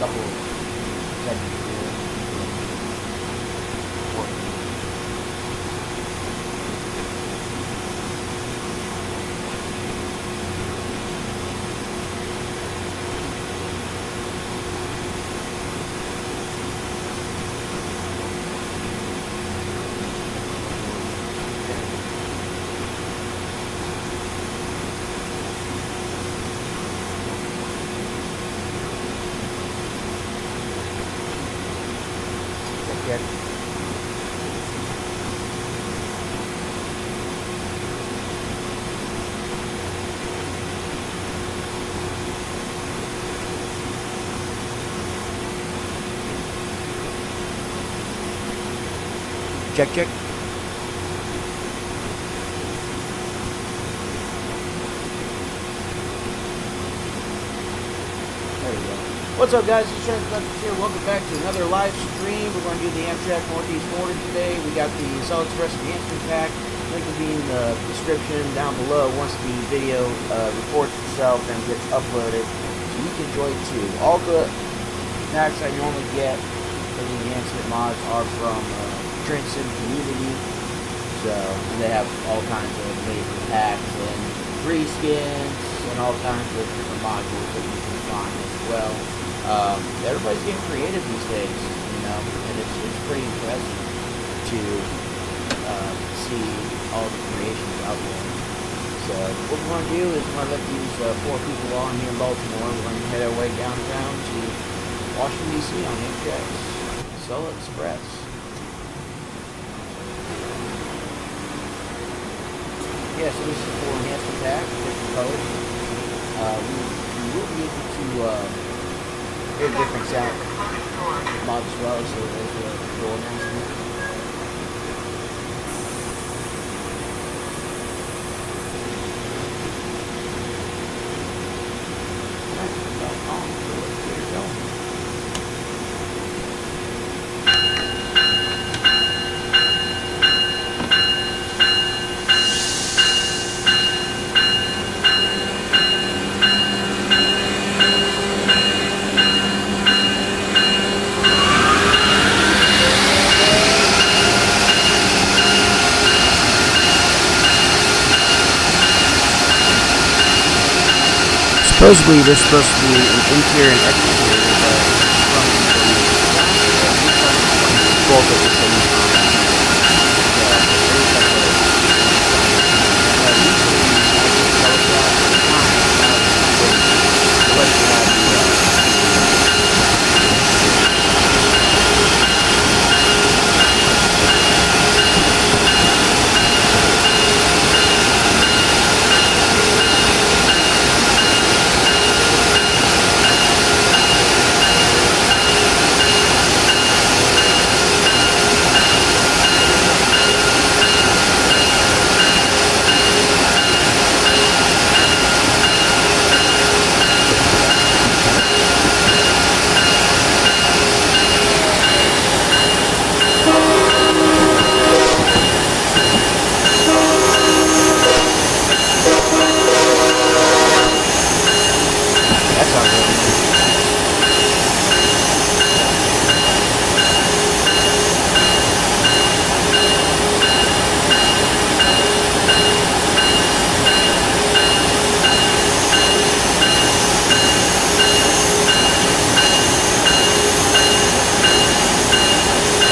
couple seconds here. Check. Check. There we go. What's up, guys? It's Trent here. Welcome back to another live stream. We're going to do the Amtrak Northeast Border today. We got the Solid Express enhancement pack. Link will be in the description down below once the video reports itself and gets uploaded. So you can enjoy it too. All the packs I normally get for the enhancement mods are from Sim Community. So they have all kinds of amazing packs and free skins and all kinds of different modules that you can find as well. Everybody's getting creative these days, you know, and it's pretty impressive to see all the creations out there. So what we're going to do is we're going to let these 4 people on here in Baltimore. We're going to head our way downtown to Washington, D.C. on Amtrak Solid Express. Yeah, so this is a full enhancement pack, different colors. We will be able to hear different sound mods as well, so there's the door announcement. Supposedly, there's supposed to be an interior and exterior both at the same time.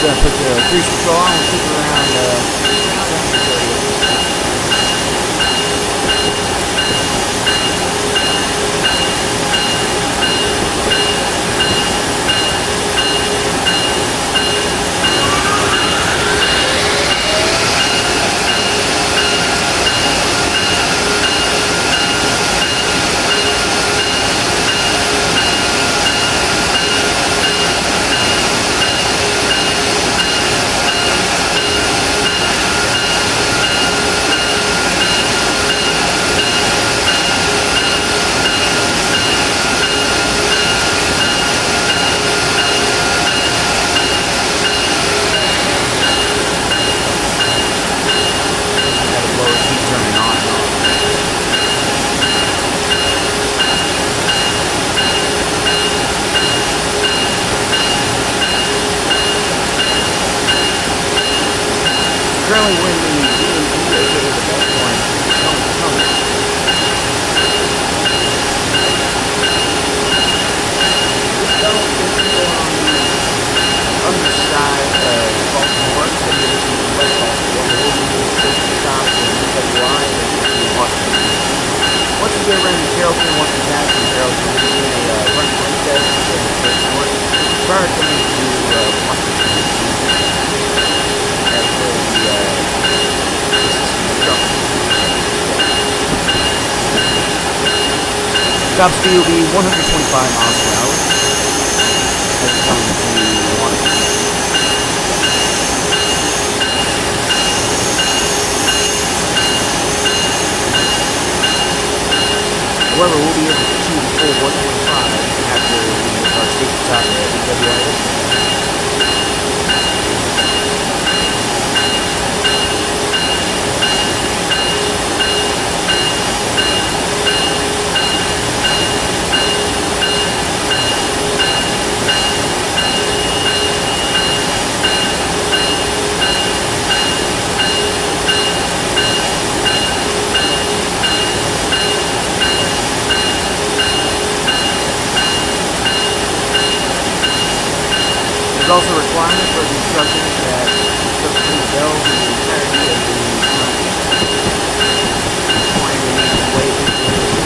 Gonna put the cruise control on and keep it around Currently, when the DMV, aka the best one, is coming. This belt is still on the underside of Baltimore, so this is West Baltimore. There will be new safety stops in NWI and in Washington. Once we get around to Carrollton, once we pass through Carrollton, we'll be doing a run test in the first one prior to coming to Washington, D.C. That's where the system is up. Top speed will be 125 miles per hour. As coming to Washington. However, we'll be able to achieve a full 125 after we make our safety stop at NWIS. There's also a requirement for the instructors that instructors bell the entirety of the requiring the name of wave into the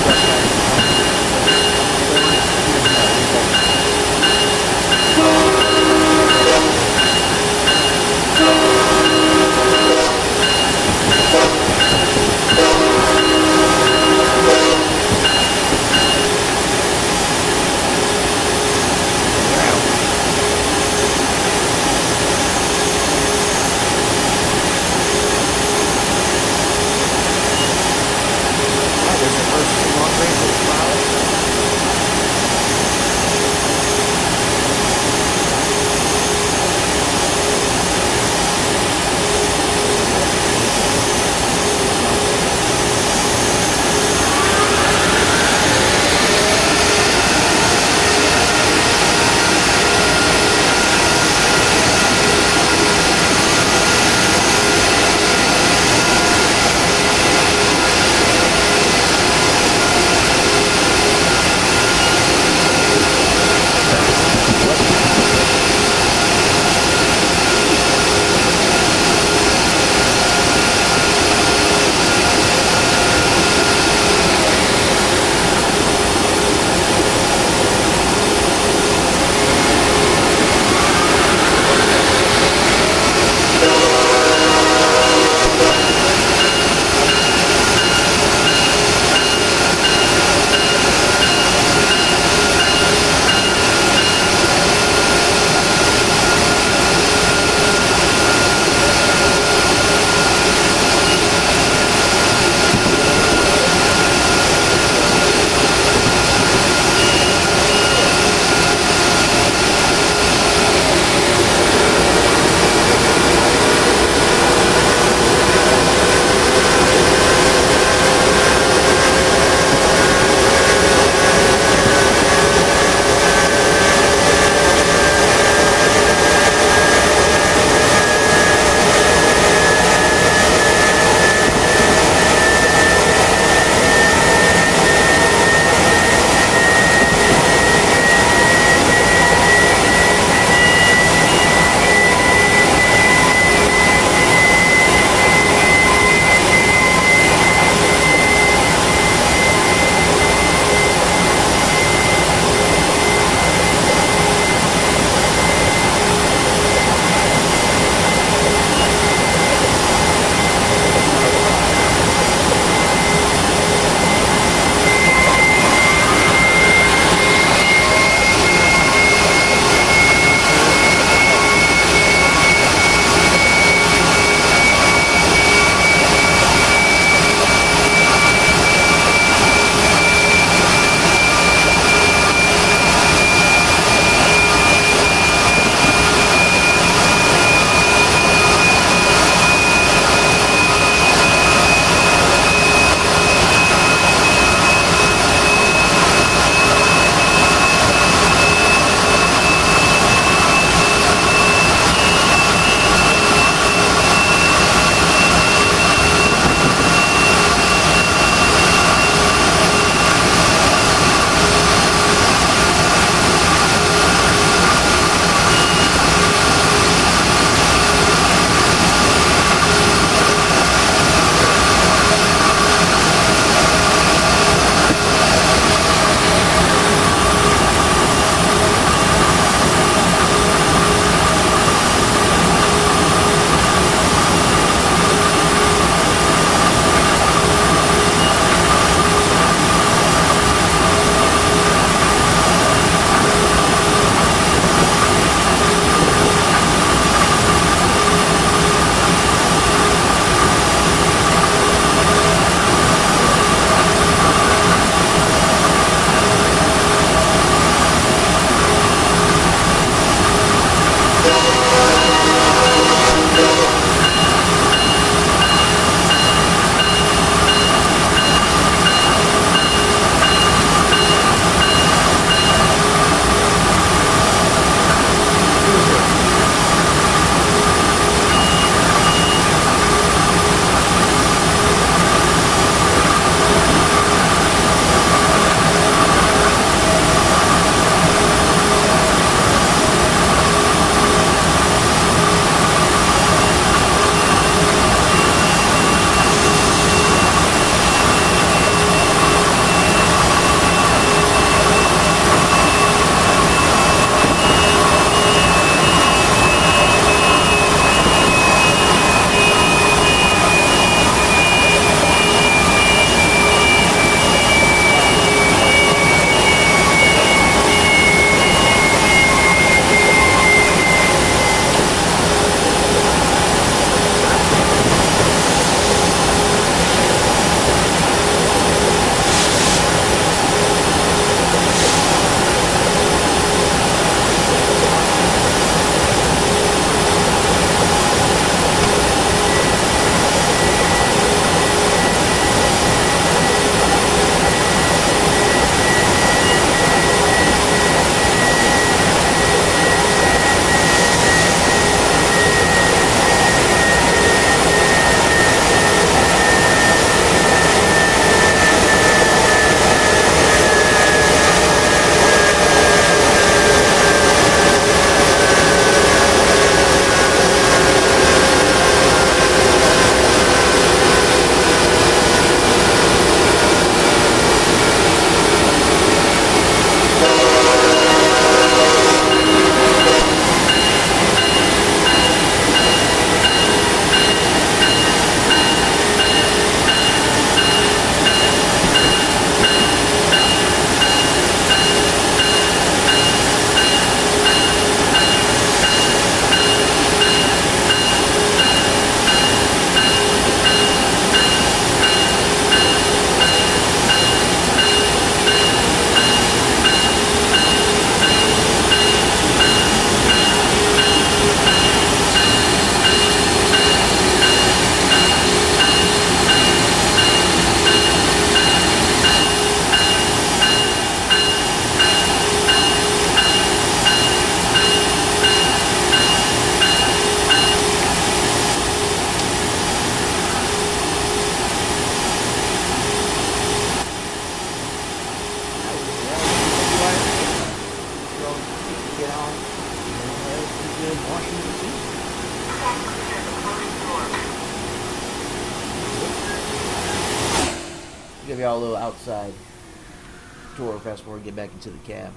give y'all a little outside tour fast before we get back into the cab.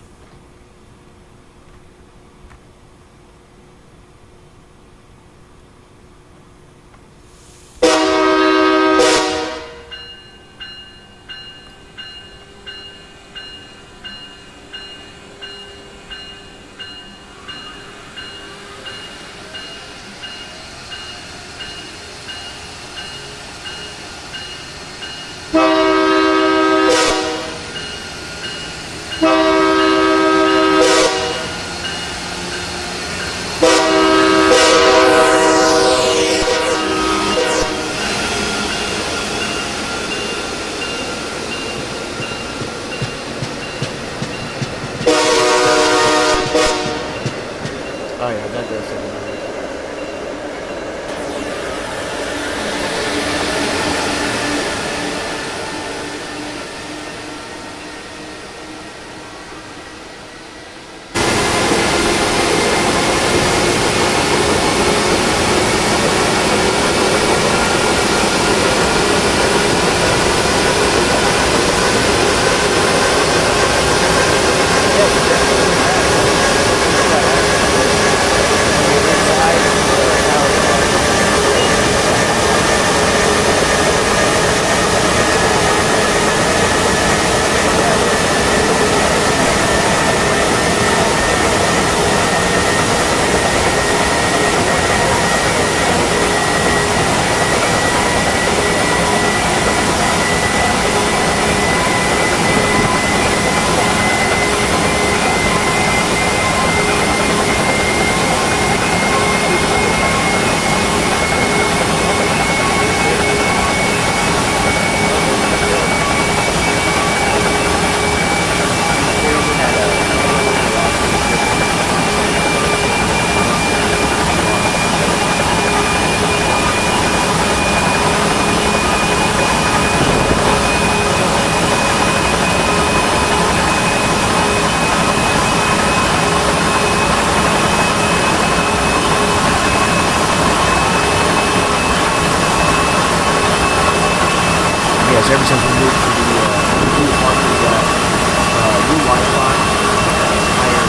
Oh yeah, that does sound nice. Yes, ever since we moved to the new apartment, we got new Wi-Fi, higher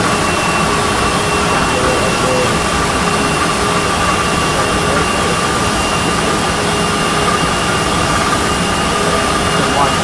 download, upload. And watch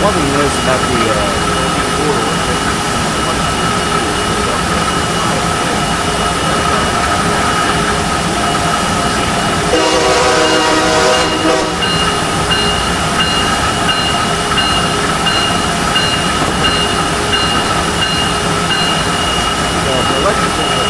one thing you notice about the electrical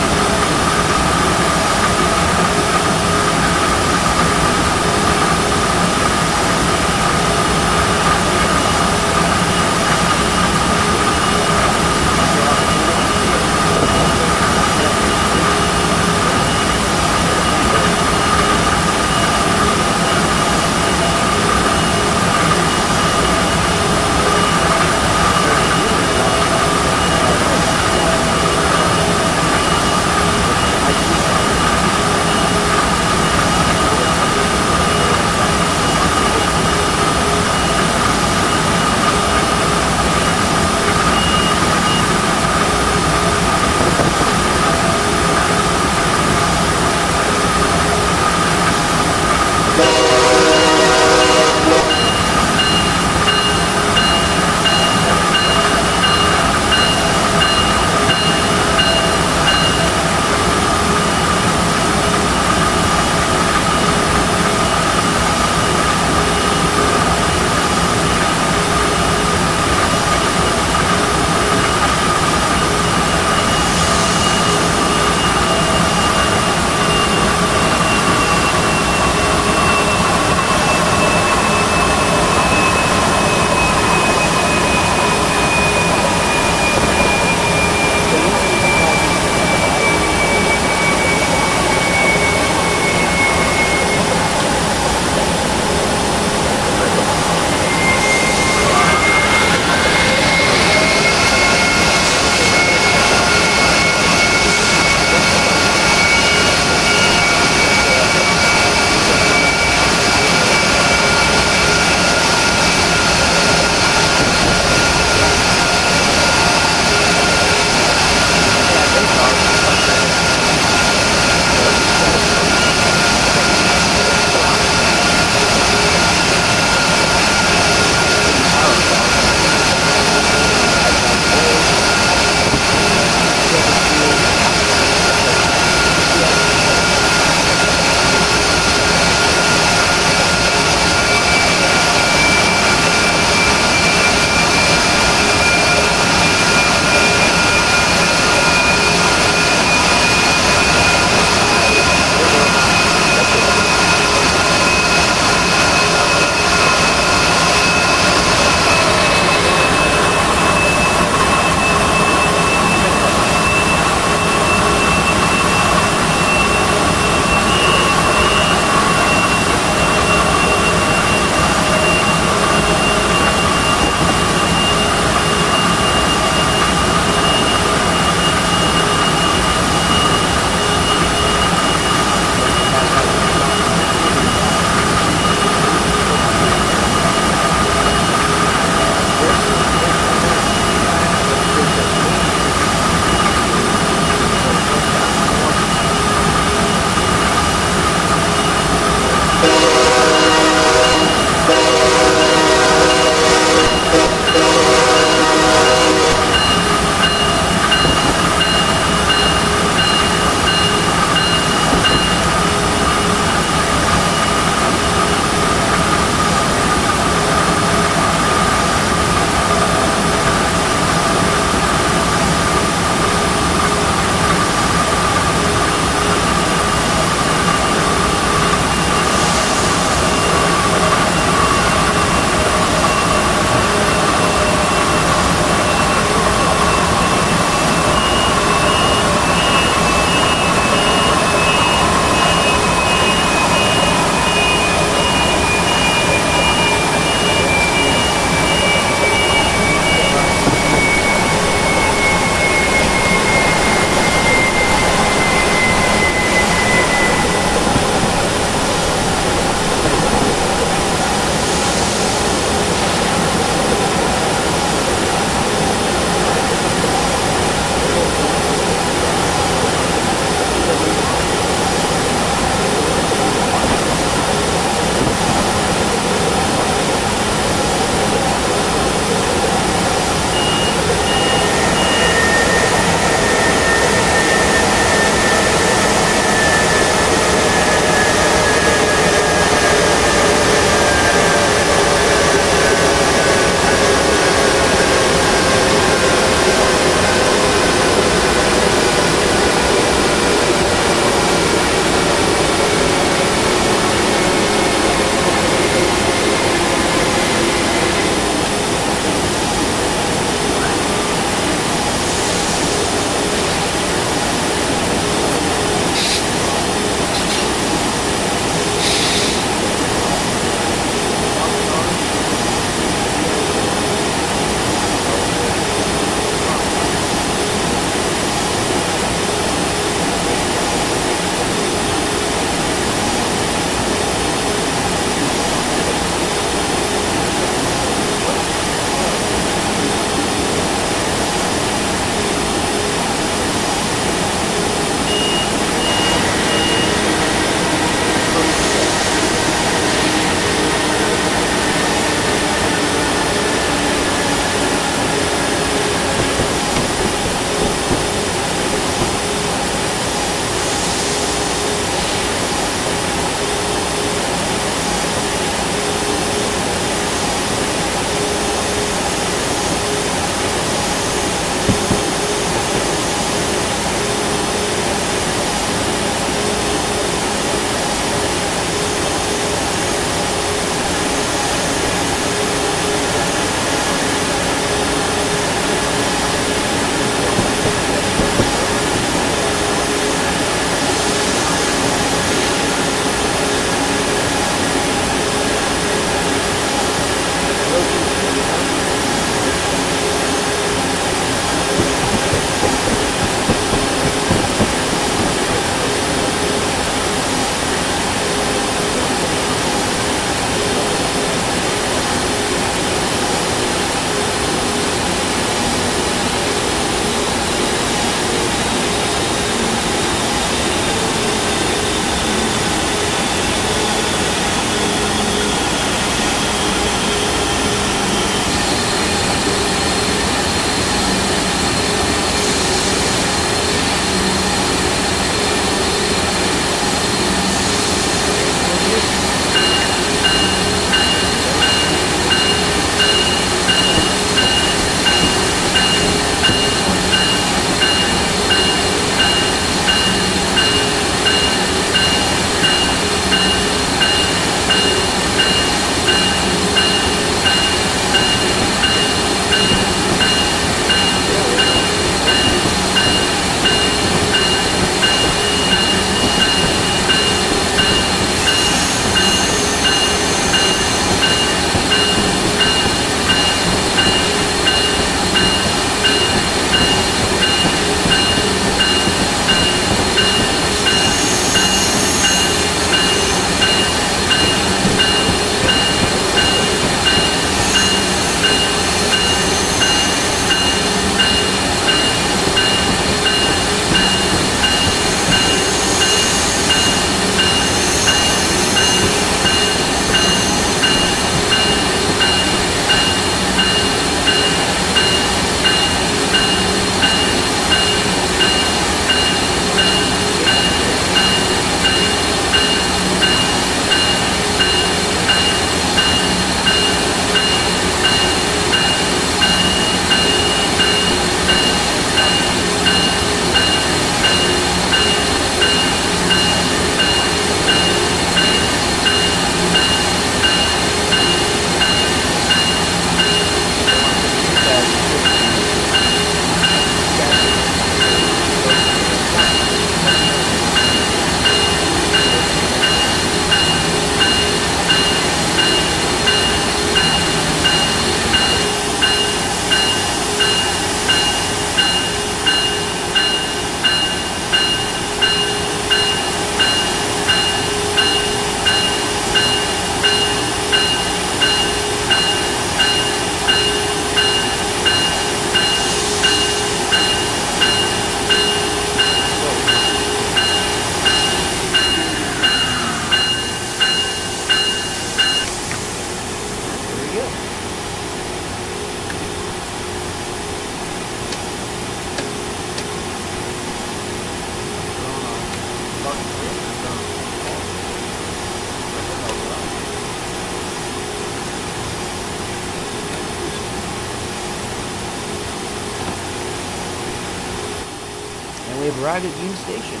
have arrived at Union Station.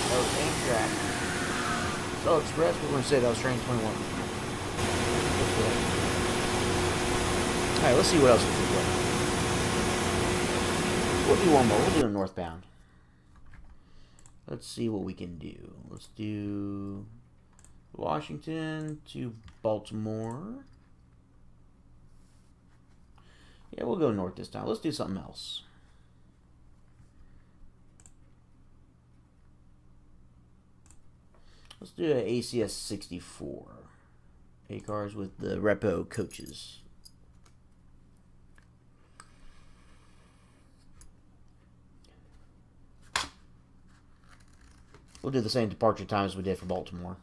That was Amtrak. Solid Express, we're going to say that was train 21. Alright, let's see what else we can play. We'll do one more. We'll do a northbound. Let's see what we can do. Let's do Washington to Baltimore. Yeah, we'll go north this time. Let's do something else. Let's do an ACS 64. 8 cars with the repo coaches. We'll do the same departure time as we did for Baltimore.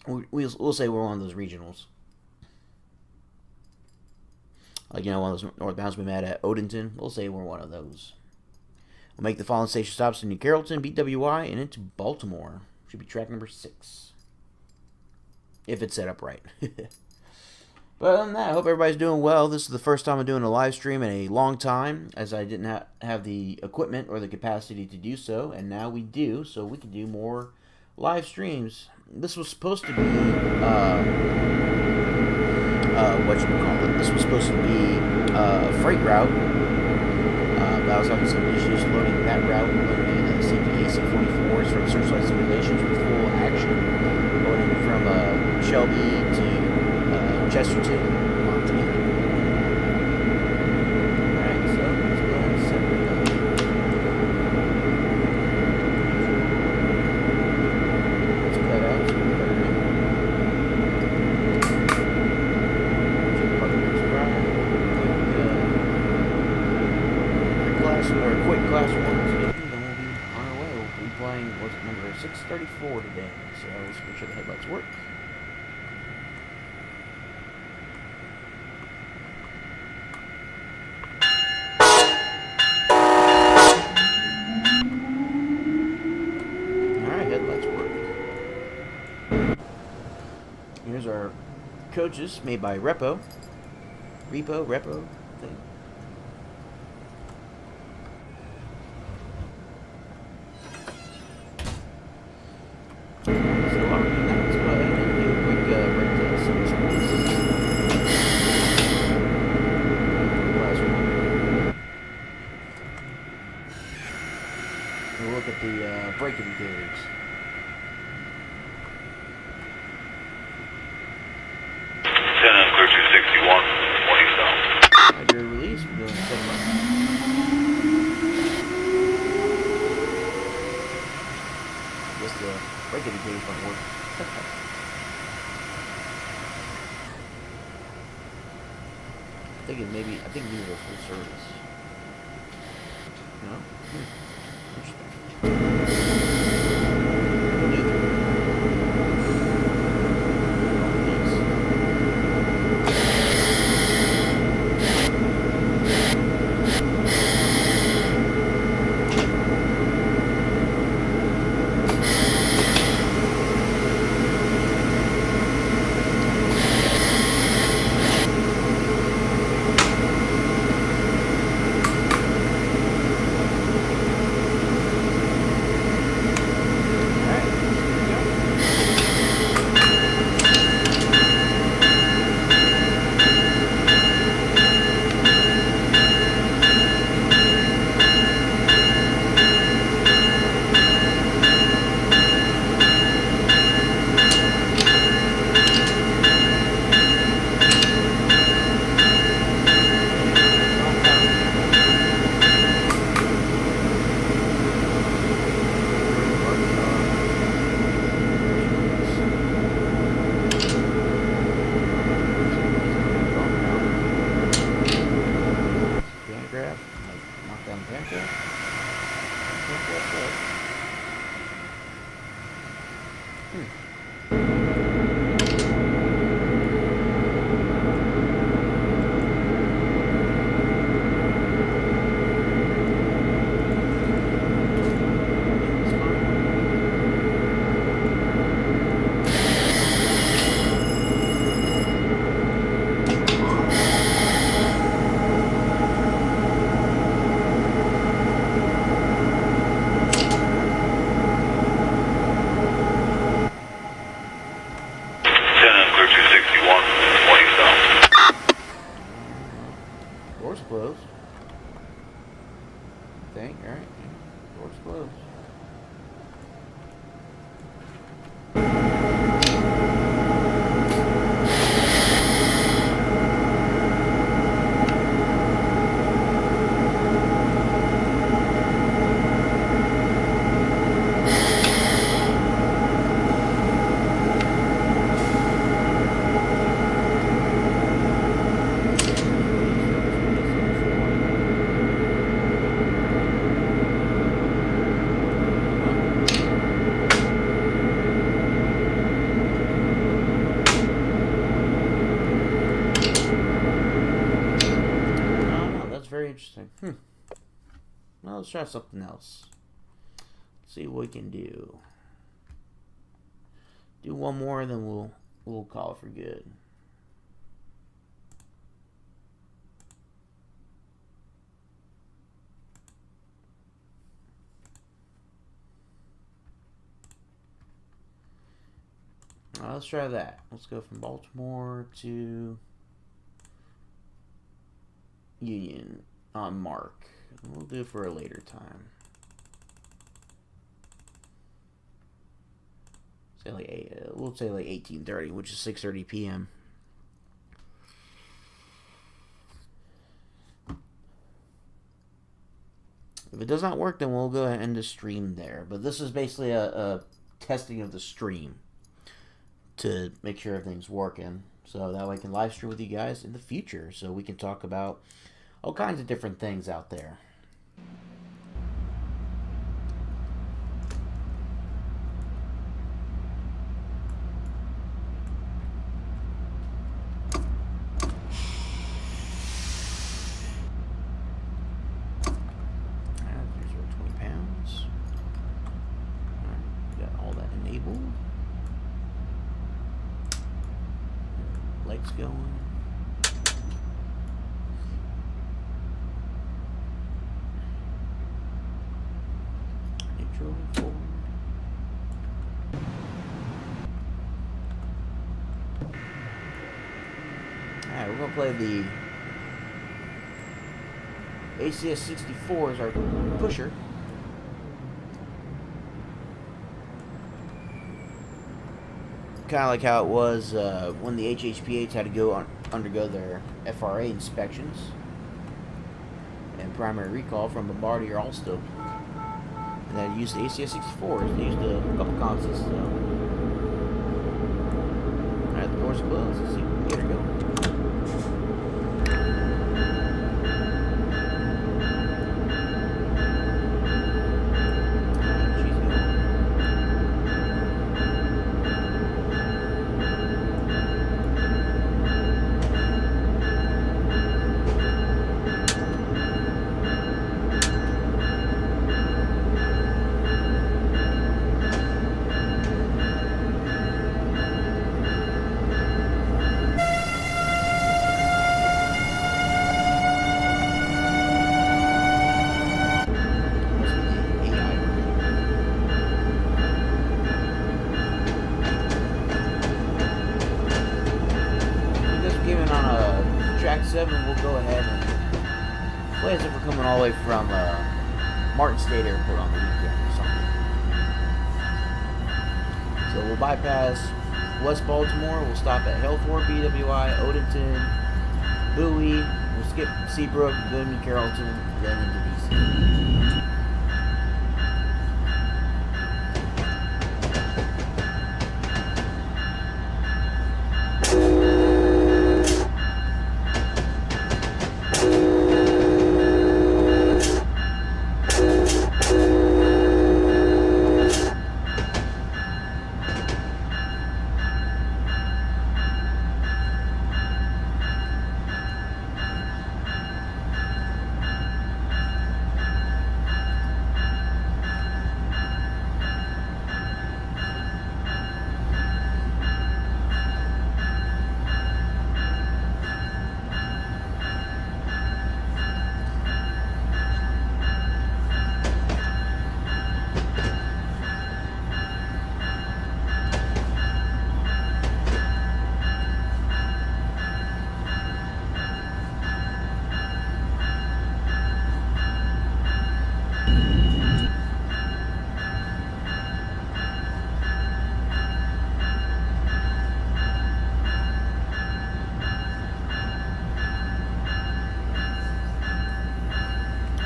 We'll say we're one of those regionals. Like, you know, one of those northbounds we met at Odenton. We'll say we're one of those. We'll make the following station stops in New Carrollton, BWI, and into Baltimore. Should be track number 6. If it's set up right. But other than that, I hope everybody's doing well. This is the first time I'm doing a live stream in a long time, as I didn't have the equipment or the capacity to do so, and now we do, so we can do more live streams. This was supposed to be, whatchamacallit, this was supposed to be a freight route, but I was having some issues loading that route, loading the CPAC-44s from Searchlight Simulations with full action, loading from Shelby to Chesterton, Montana. Alright, so let's go ahead and set it up. Let's cut out some clearing. Check part of this prior. Quick class 1 station, then we'll be on our way. We'll be playing, what's it, number 634 today. So let's make sure the headlights work. Here's our coaches made by Repo thing. So while we're doing that, let's go ahead and do a quick brake test. Class 1. We'll look at the brake indicators. Release, we're doing 7 months. I guess the brake indicators don't work. I think these are full service. No? Interesting. We'll do that. think. All right. Door's closed. Very interesting. Well, let's try something else. Let's see what we can do. Do one more, then we'll call it for good. Let's try that. Let's go from Baltimore to Union on Mark. We'll do it for a later time. Say like we'll say like 18:30, which is 6:30 p.m. If it does not work, then we'll go ahead and end the stream there. But this is basically a testing of the stream to make sure everything's working, so that way I can live stream with you guys in the future, so we can talk about all kinds of different things out there. Here's our 20 pounds. Alright, we got all that enabled. Lights going. Forward. Alright, we're gonna play the ACS 64 as our pusher. Kind of like how it was when the HHPH had to go undergo their FRA inspections and primary recall from Bombardier Alstom. And they used the ACS 64s. They used a couple consoles. So. Alright, the door's closed. Let's see if we can get her going. We'll go ahead and play as if we're coming all the way from Martin State Airport on the weekend or something. So we'll bypass West Baltimore. We'll stop at Healthwark, BWI, Odenton, Bowie. We'll skip Seabrook, go into Carrollton, then into DC.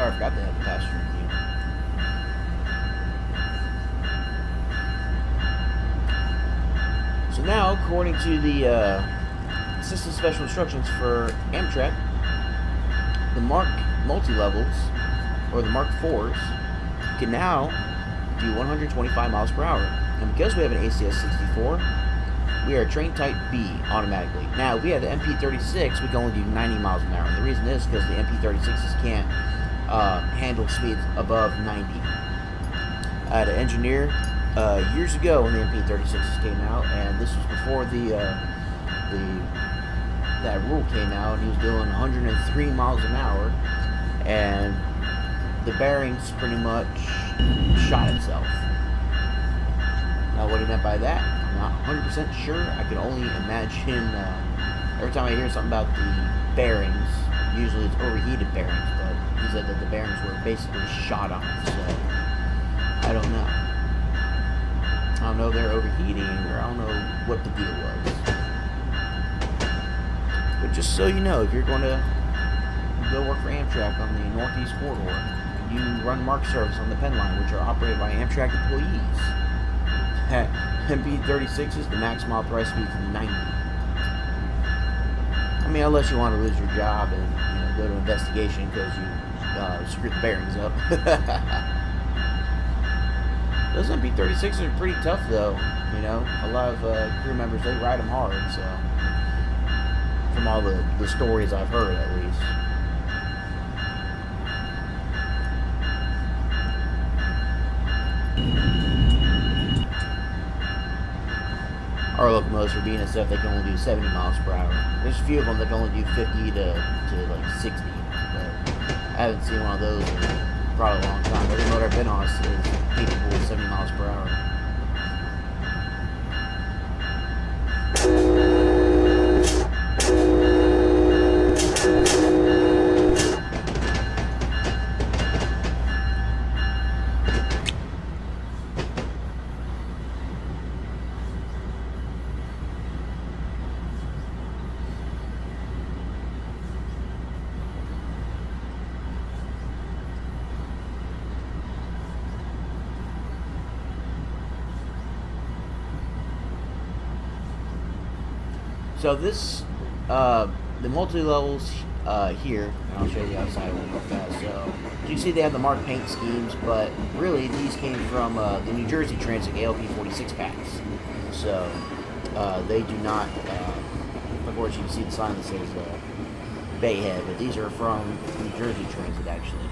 Sorry, I forgot to have the passenger review. So now, according to the system special instructions for Amtrak, the Mark multi-levels, or the Mark 4s, can now do 125 miles per hour. And because we have an ACS 64, we are train type B automatically. Now, if we had the MP36, we can only do 90 miles an hour. And the reason is because the MP36s can't handle speeds above 90. I had an engineer years ago when the MP36s came out, and this was before that rule came out, and he was doing 103 miles an hour, and the bearings pretty much shot itself. Now, what he meant by that, I'm not 100% sure. I can only imagine. Every time I hear something about the bearings, usually it's overheated bearings, but he said that the bearings were basically shot on, so I don't know. I don't know if they're overheating, or I don't know what the deal was. But just so you know, if you're going to go work for Amtrak on the Northeast Corridor, you run Mark service on the Penn Line, which are operated by Amtrak employees. MP36 the max mile per hour speed from 90. I mean, unless you want to lose your job and go to investigation because you screwed the bearings up. Those MP36s are pretty tough, though. A lot of crew members, they ride them hard. So, from all the stories I've heard, at least. Our locomotives for being and stuff, they can only do 70 miles per hour. There's a few of them that can only do 50 to like 60, but I haven't seen one of those in probably a long time. Every motor I've been on is capable of 70 miles per hour. So this, the multi-levels here, and I'll show you the outside one real fast. So you can see they have the Mark paint schemes, but really these came from the New Jersey Transit ALP 46 packs. So they do not, of course you can see the sign that says Bayhead, but these are from New Jersey Transit actually.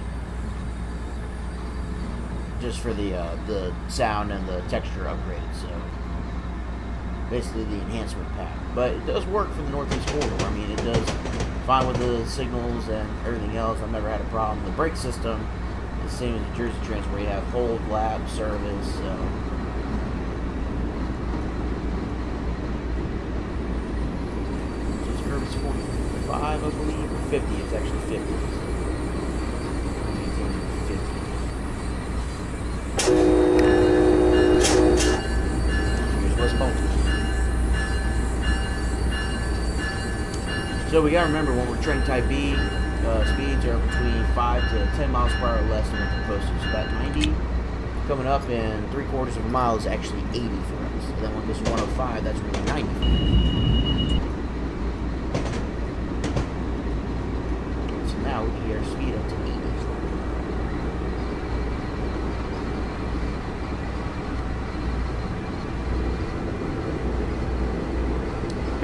Just for the sound and the texture upgrade, so basically the enhancement pack. But it does work for the Northeast Corridor. I mean, it does fine with the signals and everything else. I've never had a problem. The brake system is the same as the Jersey Transit, where you have hold, lap, service. So service 45, I believe, or 50. It's actually 50. It's only 50. Here's West Bolton. So we gotta remember, when we're train type B, speeds are between 5 to 10 miles per hour less than what they're supposed to. So that 90 coming up in 3/4 of a mile is actually 80 for us. And then when it goes to 105, that's really 90. So now we can get our speed up to 80.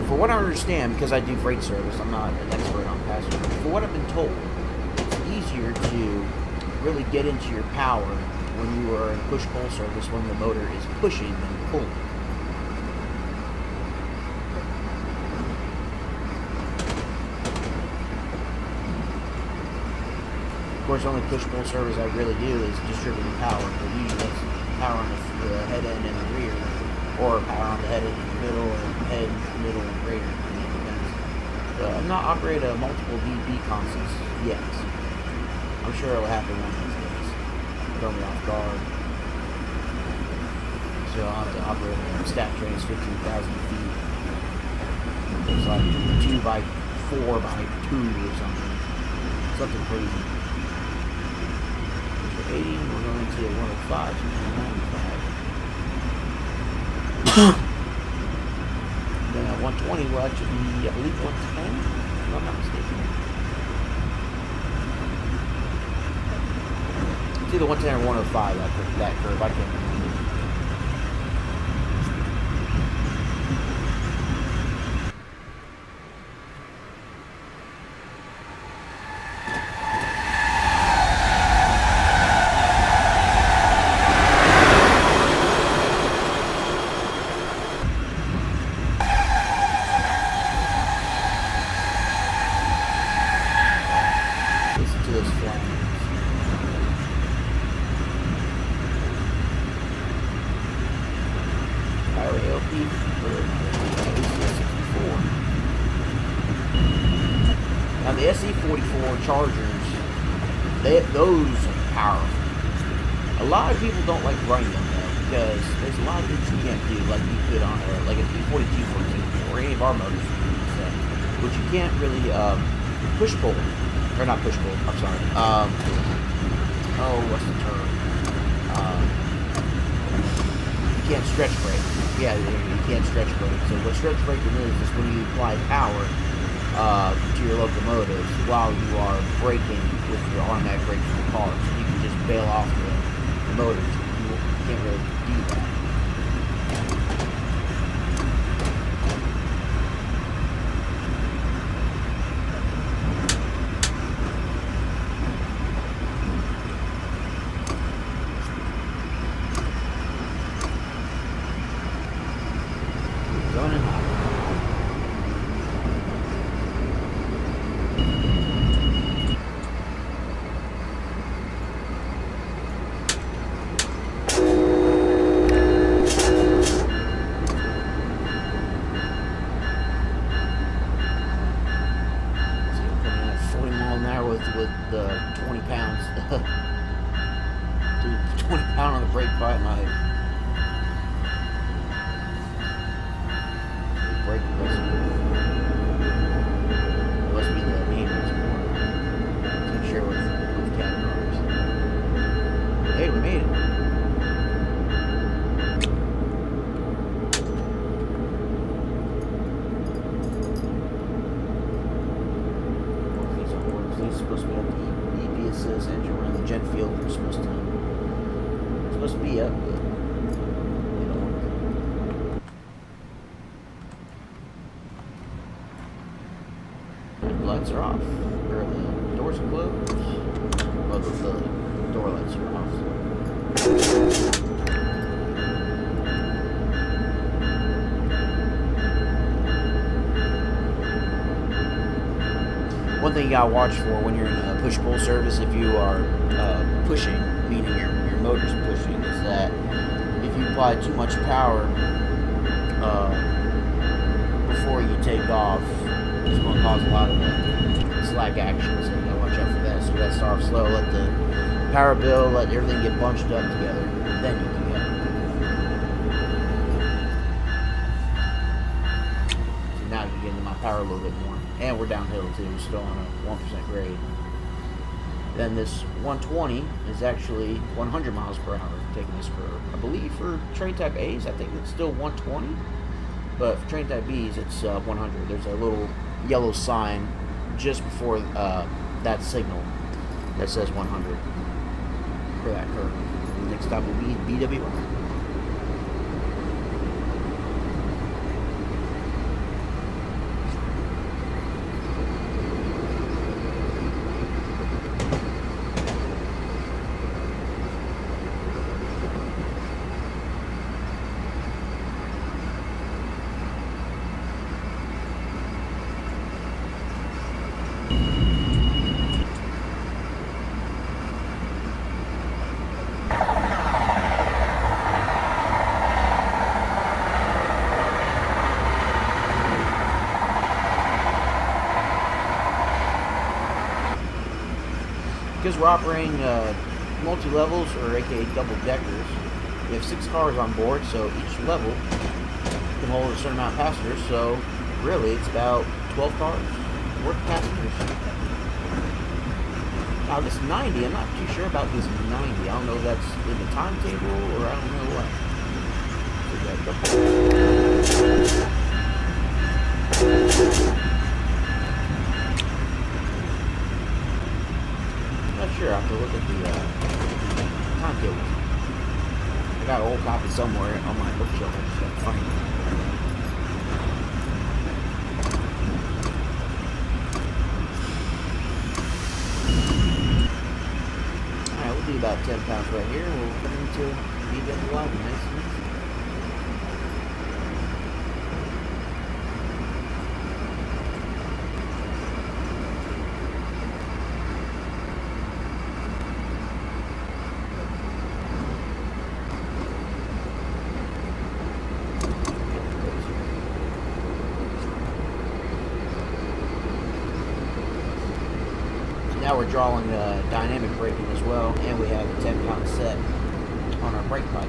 For what I understand, because I do freight service, I'm not an expert on passenger, but for what I've been told, it's easier to really get into your power when you are in push-pull service, when the motor is pushing than pulling. Of course, the only push-pull service I really do is distributing power, but usually that's power on the head end and the rear, or power on the head end, middle, and head, middle, and rear. I mean, it depends. But I've not operated a multiple VB consoles yet. I'm sure it'll happen one of these days. Throw me off guard. So I'll have to operate a stack train is 15,000 feet. It's like 2 by 4 by 2 or something. Something crazy. 280. We're going to 105, 295. Then at 120 will actually be, I believe, 110, if I'm not mistaken. It's either 110 or 105, that curve. I can't remember. Now the SE44 chargers, those are powerful. A lot of people don't like running them though, because there's a lot of things you can't do, like you could on like a P42 for example, or any of our motors, which you can't really push pull, or not push pull. I'm sorry. Oh, what's the term? You can't stretch brake. Yeah, you can't stretch brake. So what stretch braking is when you apply power to your locomotives while you are braking with your automatic brake for the car. So you can just bail off the motors. You can't really do that. Running hot. With the 20 pounds, dude, 20 pound on the brake bite, my brake must be the main reason to share with categories. Hey, we made it. Supposed to be up the EP assist engine around the jet field. We're supposed to be up, but you know. The lights are off. Or the doors are closed. Well, the door lights are off. One thing you gotta watch for when you're in a push-pull service, if you are pushing, meaning your motor's pushing, is that if you apply too much power before you take off, it's going to cause a lot of slack action. So you gotta watch out for that. So you gotta start off slow, let the power build, let everything get bunched up together, then you can go. So now you can get into my power a little bit more. And we're downhill too, still on a 1% grade. Then this 120 is actually 100 miles per hour. Taking this for, I believe, for train type A's, I think it's still 120. But for train type B's, it's 100. There's a little yellow sign just before that signal that says 100 for that curve. Next stop will be BWI. Because we're operating multi-levels, or aka double deckers, we have 6 cars on board, so each level can hold a certain amount of passengers, so really it's about 12 cars worth of passengers. Now this 90, I'm not too sure about this 90. I don't know if that's in the timetable or I don't know what. So we got a couple. I'm not sure. I have to look at the timetable. I got an old copy somewhere on my bookshelf. I just got to find it. About 10 pounds right here. We'll put into BW nice and easy. Now we're drawing dynamic braking as well, and we have a 10-pound set on our brake pipe.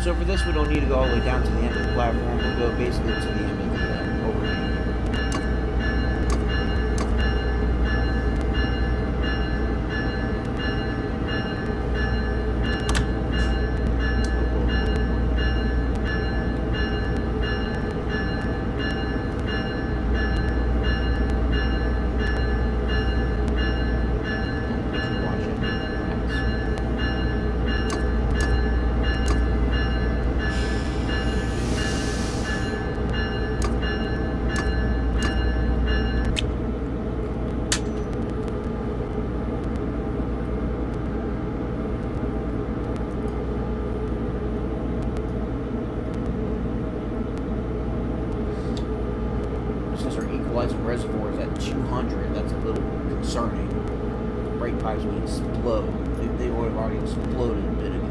So for this, we don't need to go all the way down to the end of the platform. We'll go basically to the end of the overhang. Reservoir is at 200. That's a little concerning. Brake pipes will explode. They would have already exploded a bit ago.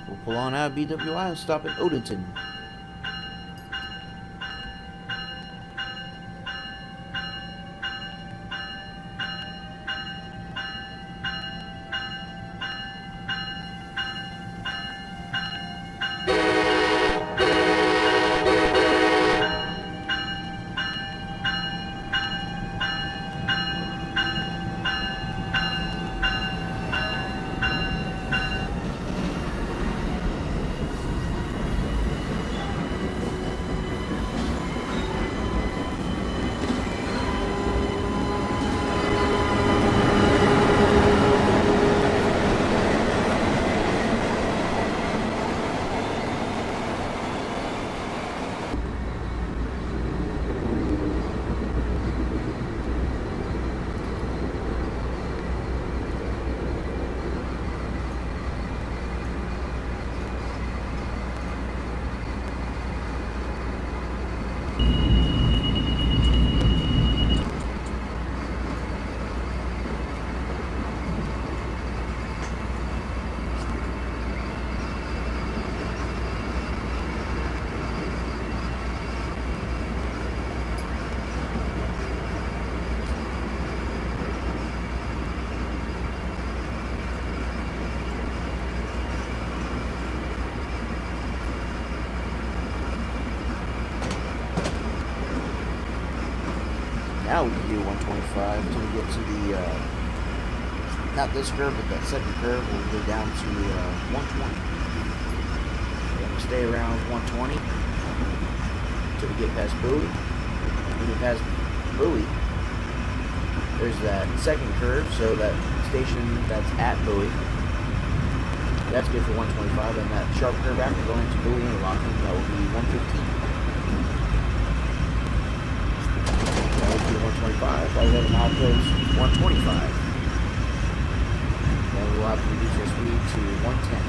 We'll pull on out of BWI and stop at Odenton. Now we can do 125 until we get to the, not this curve, but that second curve. We'll go down to 120. We're going to stay around 120. until we get past buoy. When we pass buoy, there's that second curve, so that station that's at buoy, that's good for 125, and that sharp curve after going to buoy interlocking, that will be 115. That would be 125. By the way, now goes 125. Then we'll have to reduce our speed to 110.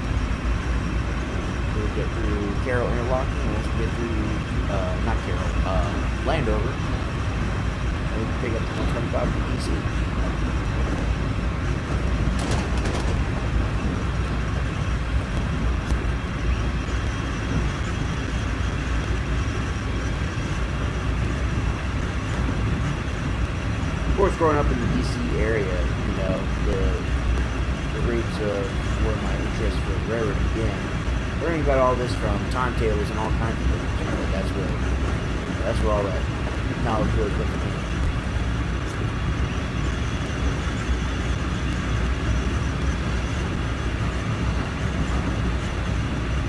We'll get through Carroll interlocking, and once we get through, not Carroll, Landover, and we can pick up to 125 from DC. Of course, growing up in the DC area, you know, the roots of where my interest for railroad began. Learning about all this from timetables and all kinds of things, you know, that's where all that knowledge really comes in.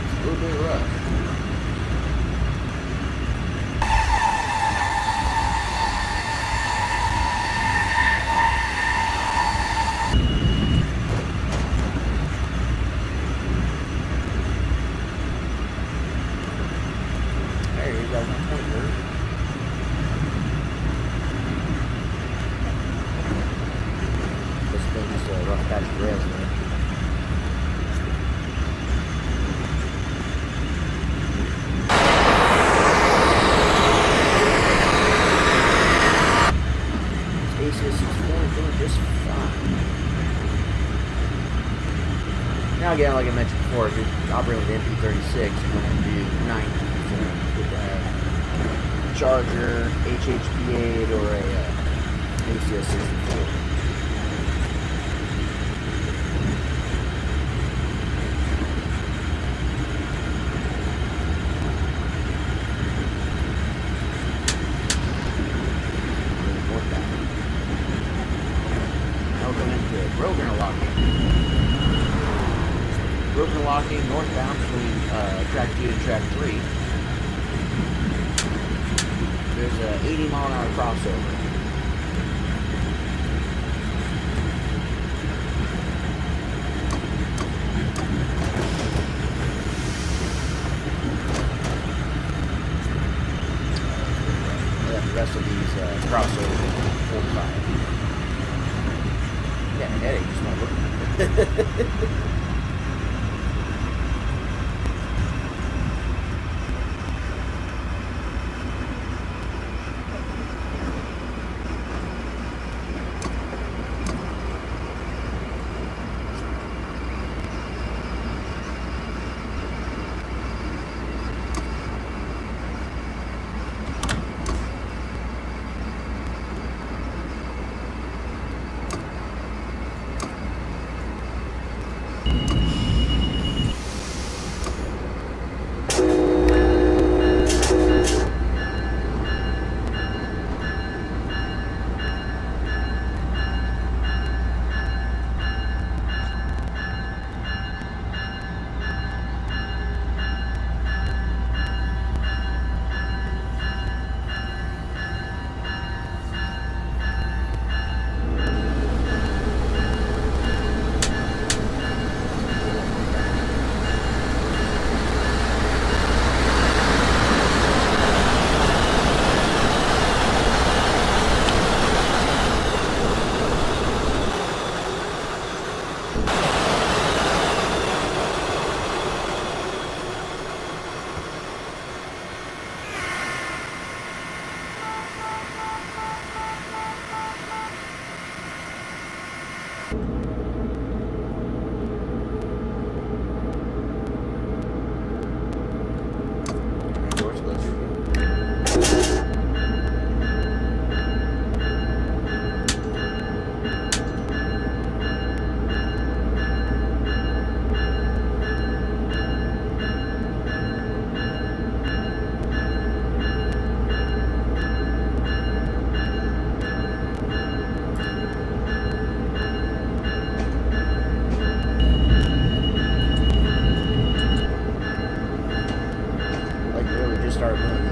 It's a little bit rough. Rough patch of rails there. This ACS 64 is doing just fine. Now again, like I mentioned before, if you're operating with the MP36, you're going to do 90. So with a Charger, HHP8, or a ACS 64. Broken locking northbound between track 2 and track 3. There's a 80-mile-an-hour crossover. The rest of these crossovers 45. Yeah, a headache just not looking.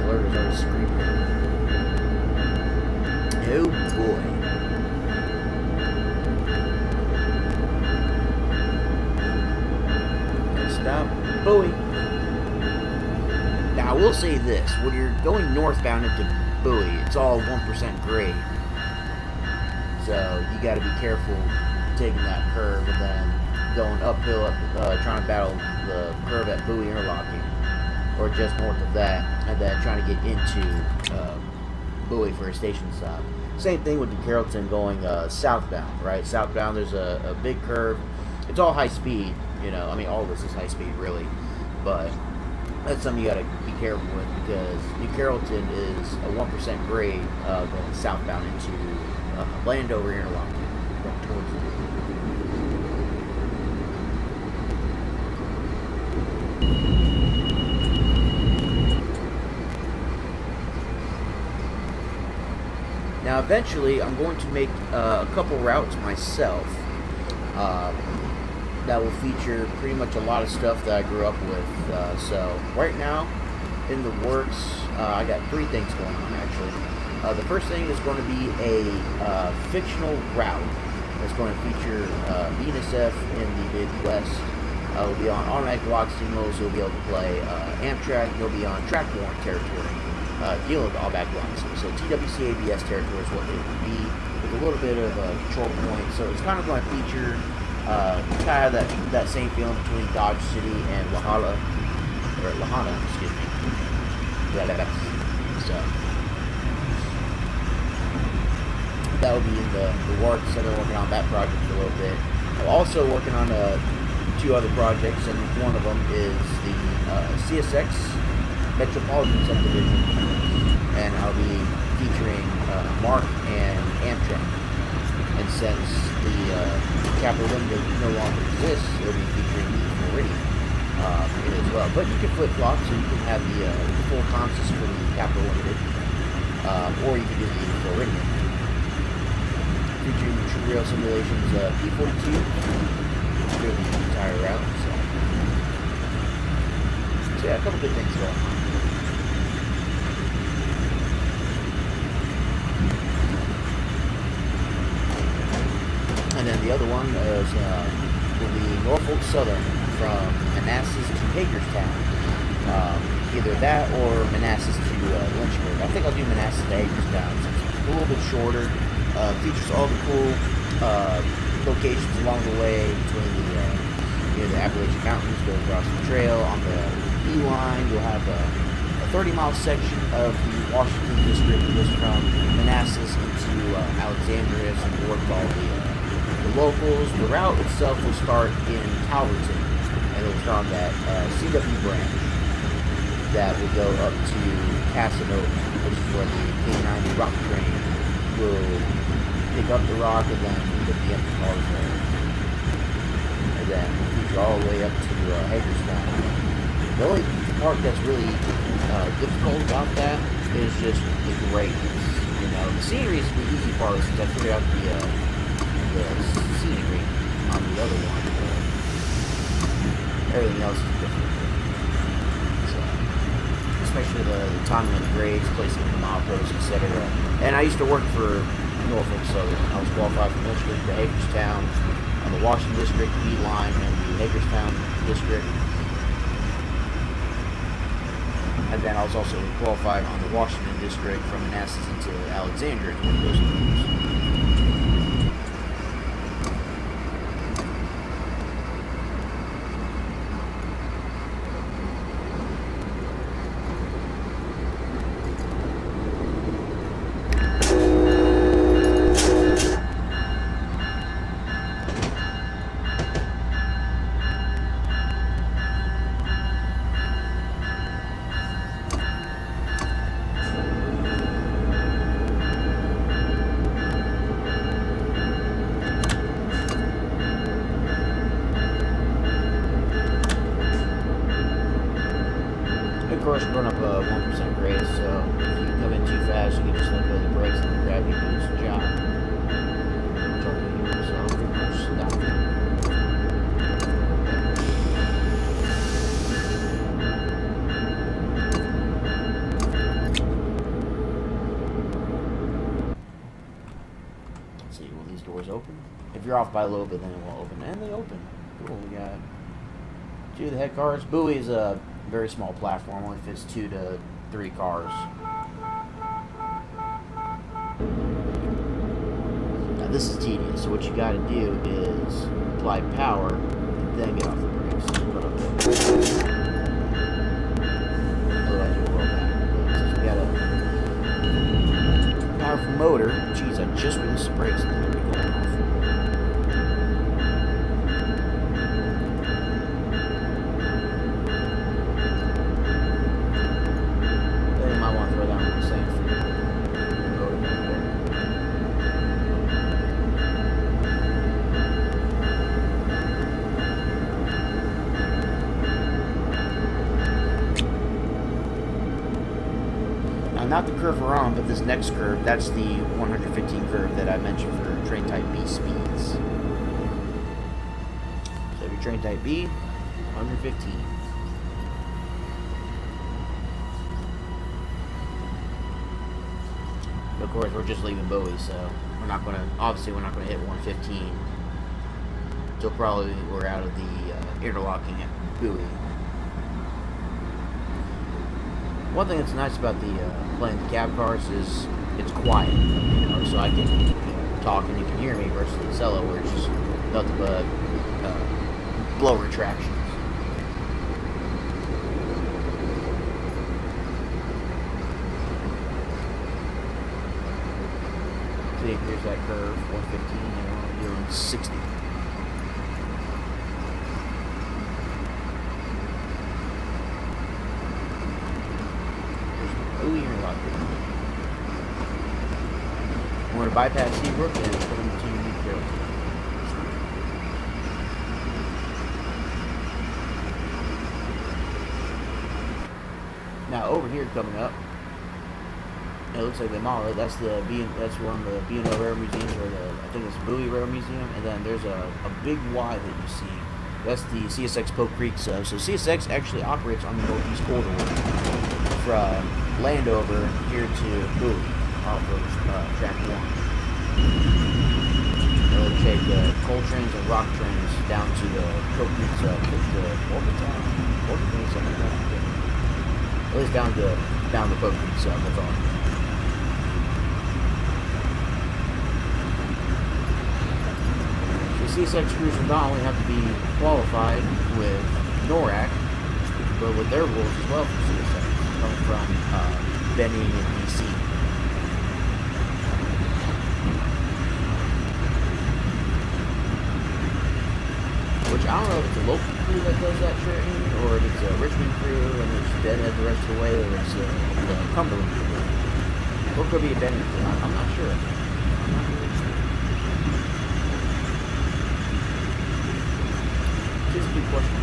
alert is already screaming. Oh boy. Stop. Bowie. Now I will say this, when you're going northbound into Bowie, it's all 1% grade. So you gotta be careful taking that curve and then going uphill, trying to battle the curve at Bowie interlocking, or just north of that, and then trying to get into Bowie for a station stop. Same thing with the Carrollton going southbound, right? Southbound, there's a big curve. It's all high speed, you know. I mean, all of this is high speed, really, but that's something you got to be careful with because New Carrollton is a 1% grade going southbound into Landover interlocking towards the Now, eventually, I'm going to make a couple routes myself that will feature pretty much a lot of stuff that I grew up with. So, right now, in the works, I got 3 things going on, actually. The first thing is going to be a fictional route that's going to feature BNSF in the Midwest. It'll be on automatic lock signals. You'll be able to play Amtrak. You'll be on track-worn territory. Dealing with all back blocks. So TWC ABS territory is what it would be, with a little bit of a control point. So it's kind of going to feature kind of that same feeling between Dodge City and Lahana, excuse me. So that will be in the works. I've been working on that project for a little bit. I'm also working on 2 other projects, and one of them is the CSX Metropolitan Subdivision, and I'll be featuring Mark and Amtrak. And since the Capital Limited no longer exists, it'll be featuring the Meridian in it as well. But you can flip-flop, so you can have the full consist for the Capital Limited, or you can do the Meridian. Featuring True Rail Simulations P42, through the entire route. So yeah, a couple good things going on. And then the other one is will be Norfolk Southern from Manassas to Hagerstown. Either that or Manassas to Lynchburg. I think I'll do Manassas to Hagerstown since it's a little bit shorter. Features all the cool locations along the way between the Appalachian Mountains, go across the trail. On the E line, you'll have a 30-mile section of the Washington District that goes from Manassas into Alexandria, and work all the locals. The route itself will start in Calverton, and it'll start on that CW branch that will go up to Casanova, which is where the K90 rock train will pick up the rock and then put the empty cars there. And then we'll feature all the way up to Hagerstown. The only part that's really difficult about that is just the greatness. You know, the scenery is the easy part since I figured out the scenery on the other one. Everything else is different. So, especially the timing of the grades, placing the mileposts, etc. And I used to work for Norfolk Southern. I was qualified from Lynchburg to Hagerstown on the Washington District B line and the Hagerstown District. And then I was also qualified on the Washington District from Manassas into Alexandria. If you're off by a little bit, then it will open. And they open. Cool. We got 2 of the head cars. Bowie is a very small platform. Only fits 2 to 3 cars. Now this is tedious. So what you got to do is apply power, and then get off the brakes. Put up there. Otherwise you'll roll back. So we got a powerful motor. Jeez, I just released the brakes and they're already going off. Not the curve we're on, but this next curve, that's the 115 curve that I mentioned for train type B speeds. So if you're train type B, 115. Of course, we're just leaving Bowie, so we're not going to, obviously we're not going to hit 115 until probably we're out of the interlocking at Bowie. One thing that's nice about the playing the cab cars is it's quiet, so I can talk and you can hear me versus the cello where it's just nothing but blow retractions. See, here's that curve, 115, and we're doing 60. We're going to bypass Seabrook and put them to New Carrollton. Now over here coming up, it looks like the mall. That's one of the B&O Railroad Museums, or I think it's Bowie Railroad Museum. And then there's a big Y that you see. That's the CSX Poke Creek sub. So CSX actually operates on the Northeast Corridor from Landover here to Bowie. Off of track 1. They'll take coal trains and rock trains down to the Coke Creek, Morgantown, something like that. At least down the Coke Creek sub, that's all. The CSX crews will not only have to be qualified with NORAC, but with their rules as well for CSX, coming from Benning and DC. Which I don't know if it's a local crew that does that training, or if it's a Richmond crew and it's Deadhead the rest of the way, or it's the Cumberland crew. Or it could be a Benning crew. I'm not sure. I'm not really sure. It's a good question.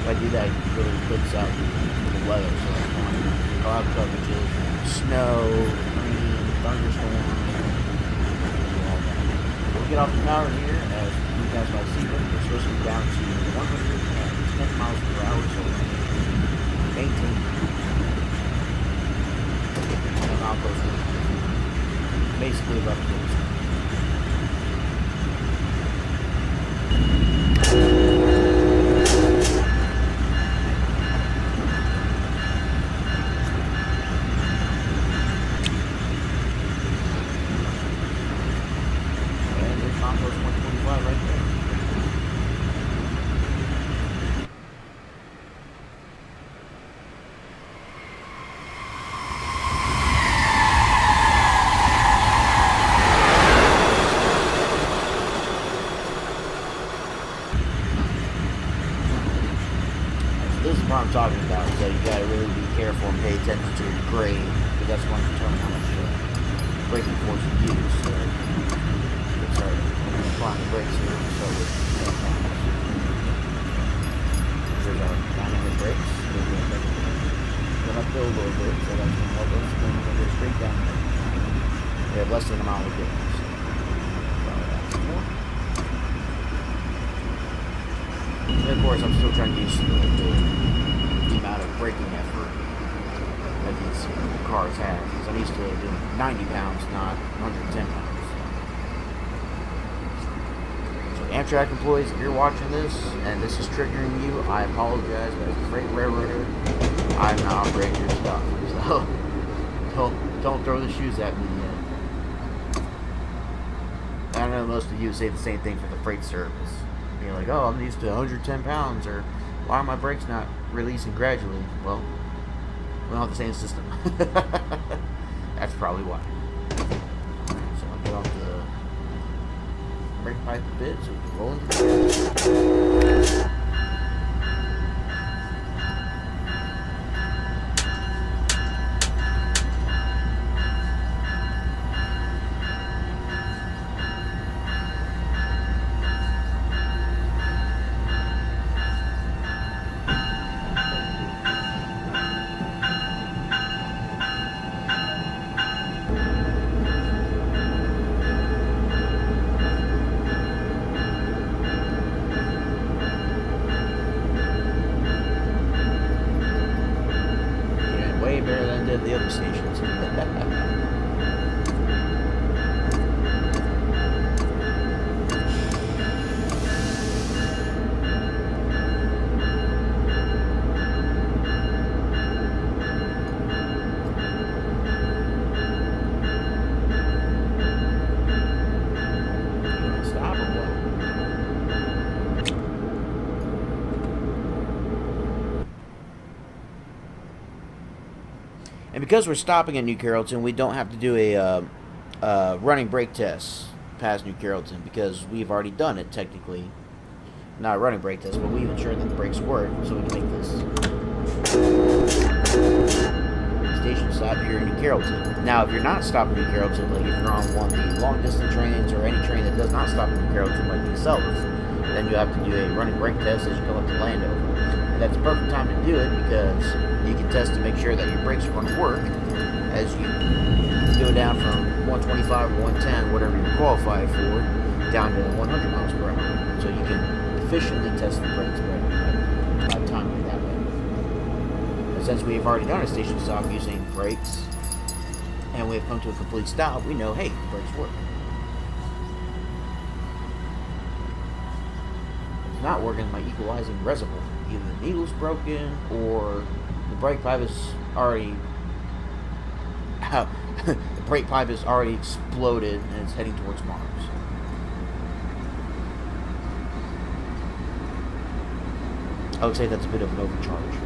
If I do that, it really puts out the weather. So like cloud coverages, snow, rain, thunderstorms, all that. We'll get off the power here as you guys might see. We're supposed to be down to 110 miles per hour, so maintain. And I'll go through basically about the to the grade, because that's going to determine how much braking force you use. So, let's start applying the brakes here. We'll start with 10 pounds. Here's our dynamic brakes. Going uphill a little bit, so that's going to help us. Then we're going to go straight down there. We have less than a mile of difference. And of course, I'm still trying to use the amount of braking effort that these cars have, because I'm used to doing 90 pounds, not 110 pounds. So Amtrak employees, if you're watching this and this is triggering you, I apologize, but as a freight railroader, I'm not operating your stuff. So don't throw the shoes at me yet. I know most of you say the same thing for the freight service. You're like, oh, I'm used to 110 pounds, or why are my brakes not releasing gradually? Well, we don't have the same system. That's probably why. Alright, so I'll get off the brake pipe a bit so we can roll into the the other stations. Stop or what? And because we're stopping at New Carrollton, we don't have to do a running brake test past New Carrollton, because we've already done it technically. Not a running brake test, but we've ensured that the brakes work, so we can make this station stop here in New Carrollton. Now, if you're not stopping in New Carrollton, like if you're on one of the long distance trains or any train that does not stop in New Carrollton, like these sellers, then you have to do a running brake test as you come up to Landover. And that's the perfect time to do it, because you can test to make sure that your brakes are going to work as you go down from 125 or 110, whatever you're qualified for, down to 100 miles per hour. So you can efficiently test the brakes by timing it that way. But since we've already done a station stop using brakes, and we've come to a complete stop, we know, hey, the brakes work. If it's not working, my equalizing reservoir. Either the needle's broken or the brake pipe is already the brake pipe is already exploded and it's heading towards Mars. I would say that's a bit of an overcharge.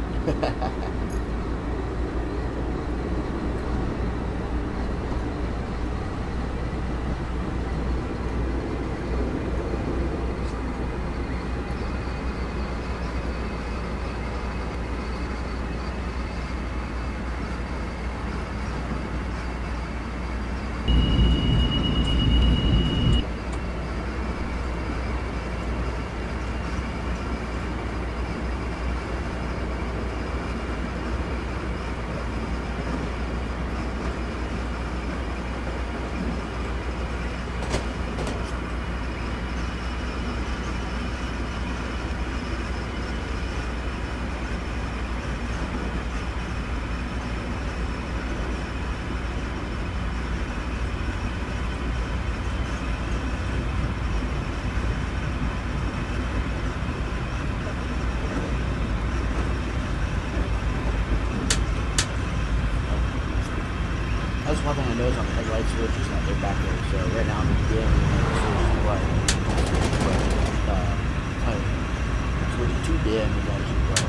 That's one thing I noticed on the headlight switch is that they're back there. So right now I'm in dim and the switch is too dim and that should go.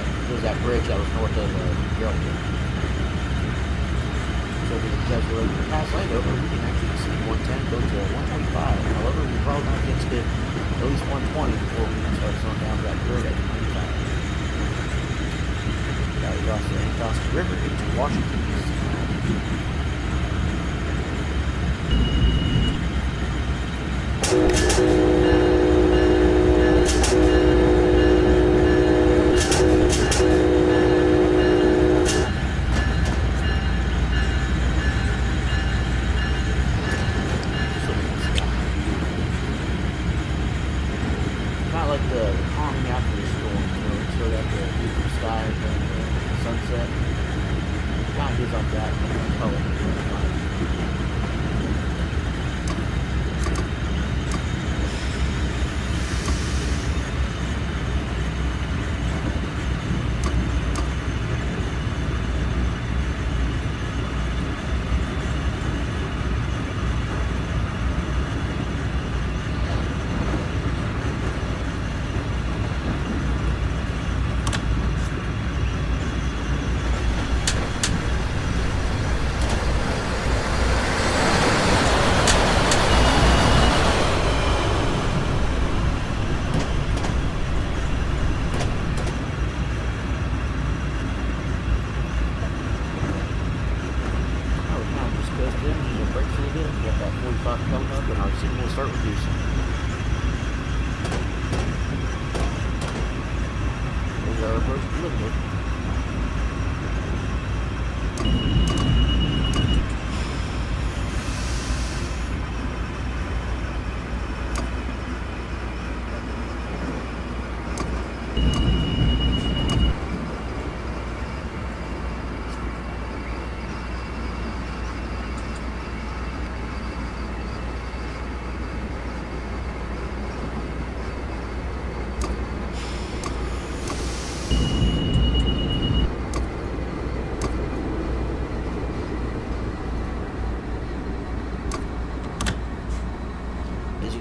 it was that bridge that was north of Burlington. So if you guys were able to pass light over, we can actually see 110 go to 125. However, we probably not get to at least 120 before we can start slowing down that curve at 95. Now we cross the Anacostia River into Washington, D.C. Not like the calming after the storm, you know, it's sort of the beautiful sky and the sunset. It kind of gives off that color. Coming up and our signal will start reducing. There's our approach to limit.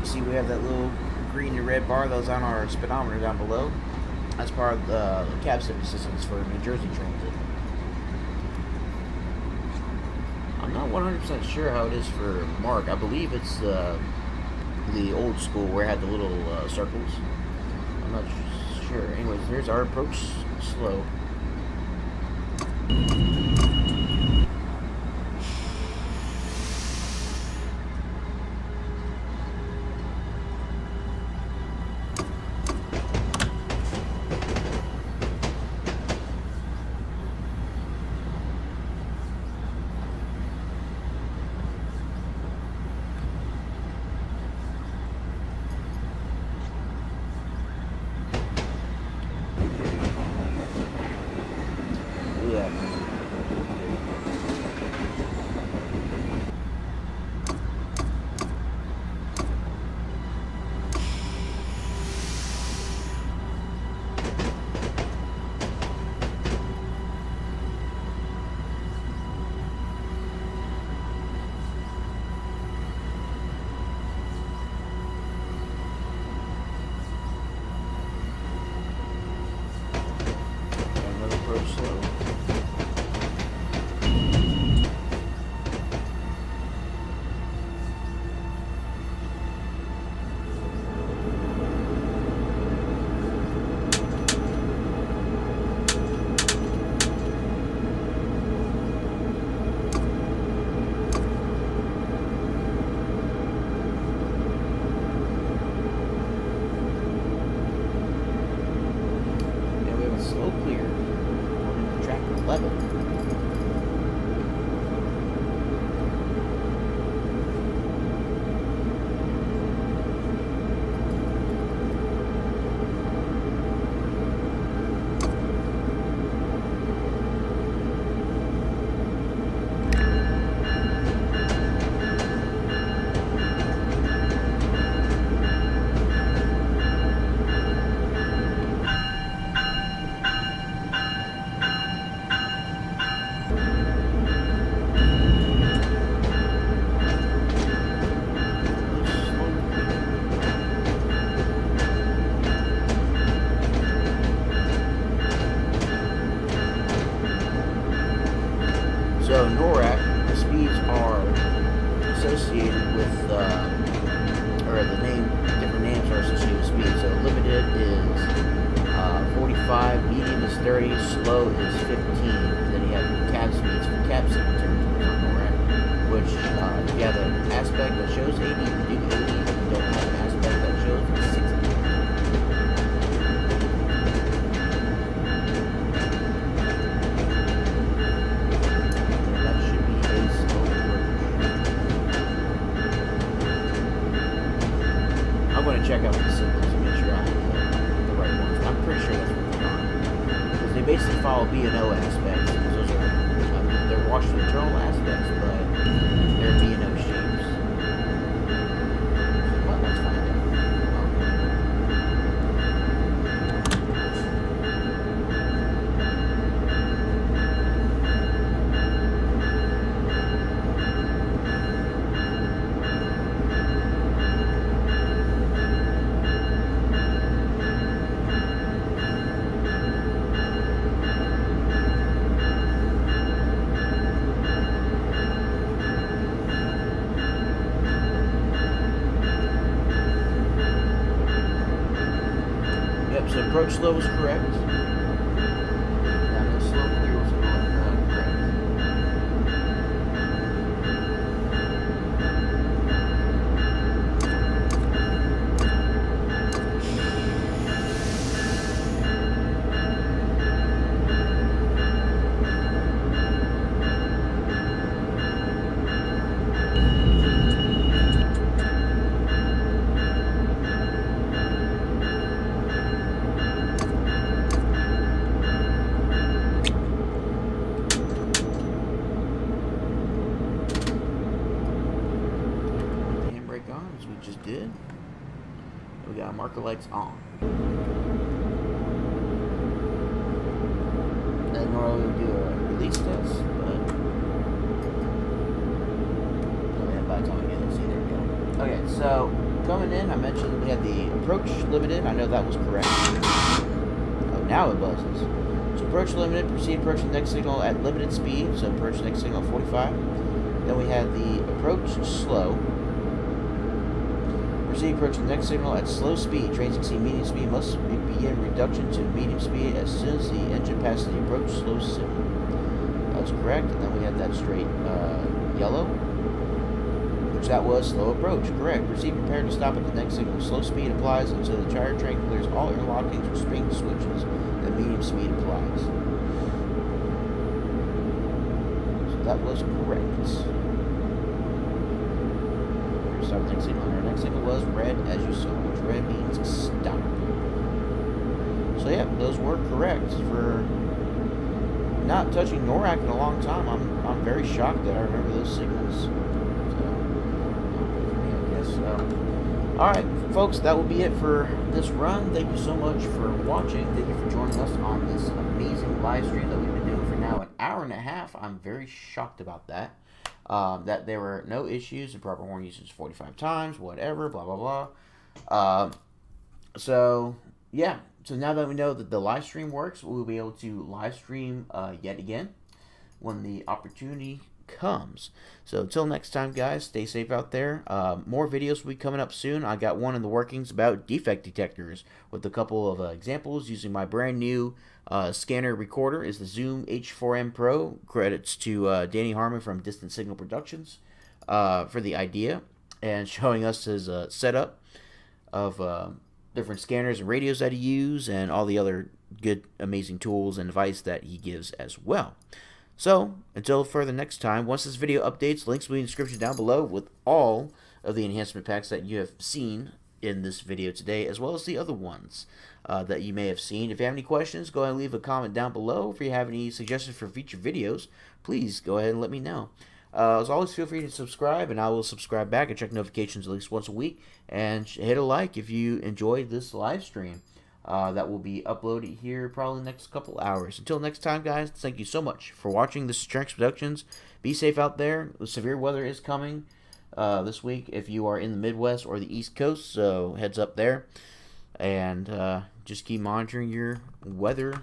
See, we have that little green and red bar that was on our speedometer down below. That's part of the cab safety systems for New Jersey Transit. I'm not 100% sure how it is for Mark. I believe it's the old school where it had the little circles. I'm not sure. Anyways, here's our approach slow. So NORAC, the speeds are associated with, or the different names are associated with speed. So limited is 45, medium is 30, slow is 15. And then you have cap speeds for cap signatures on NORAC, which if you have an aspect that shows 80, you can do 80. If you don't have an aspect that shows 60. I'm going to check out the symbols to make sure I have the right ones. I'm pretty sure that's what they're on. Because they basically follow B&O aspects. Those are, they're Washington internal aspects, but they're B&O shapes. Well, let's find out. So approach slow was correct. Yeah, no slow clear was correct. As we just did. We got our marker lights on. And normally we'll do a release test, but by the time we get it, see, there we go. Okay, so coming in, I mentioned we had the approach limited. I know that was correct. Oh, now it buzzes. So approach limited, proceed approach the next signal at limited speed. So approach the next signal at 45. Then we had the approach slow. Proceed approach the next signal at slow speed. Trains exceed medium speed must begin reduction to medium speed as soon as the engine passes the approach slow signal. That's correct. And then we had that straight yellow, which that was slow approach. Correct. Proceed prepared to stop at the next signal. Slow speed applies until the gyro train clears all interlockings or spring switches. Then medium speed applies. So that was correct. Stop the next signal. Our next signal was red, as you saw, which red means stop. So yeah, those were correct. For not touching NORAC in a long time, I'm very shocked that I remember those signals. So, I guess so. All right, folks, that will be it for this run. Thank you so much for watching. Thank you for joining us on this amazing live stream that we've been doing for now an hour and a half. I'm very shocked about that. That there were no issues, the proper horn usage 45 times, whatever, blah, blah, blah. So, yeah. So now that we know that the live stream works, we'll be able to live stream yet again when the opportunity comes. So until next time, guys, stay safe out there. More videos will be coming up soon. I got one in the workings about defect detectors with a couple of examples using my brand new scanner recorder. Is the Zoom H4M Pro. Credits to Danny Harmon from Distant Signal Productions for the idea and showing us his setup of different scanners and radios that he uses and all the other good, amazing tools and advice that he gives as well. So, until further next time, once this video updates, links will be in the description down below with all of the enhancement packs that you have seen in this video today, as well as the other ones that you may have seen. If you have any questions, go ahead and leave a comment down below. If you have any suggestions for future videos, please go ahead and let me know. As always, feel free to subscribe, and I will subscribe back and check notifications at least once a week. And hit a like if you enjoyed this live stream. That will be uploaded here probably the next couple hours. Until next time, guys, thank you so much for watching. This is Tranks Productions. Be safe out there. The severe weather is coming this week if you are in the Midwest or the East Coast, so heads up there. And just keep monitoring your weather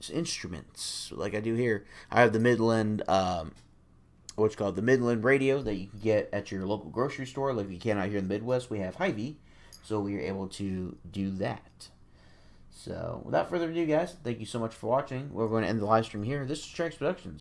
instruments, like I do here. I have the Midland, what's called the Midland radio that you can get at your local grocery store. Like you can out here in the Midwest, we have Hy-Vee, so we are able to do that. So without further ado, guys, thank you so much for watching. We're going to end the live stream here. This is Trax Productions.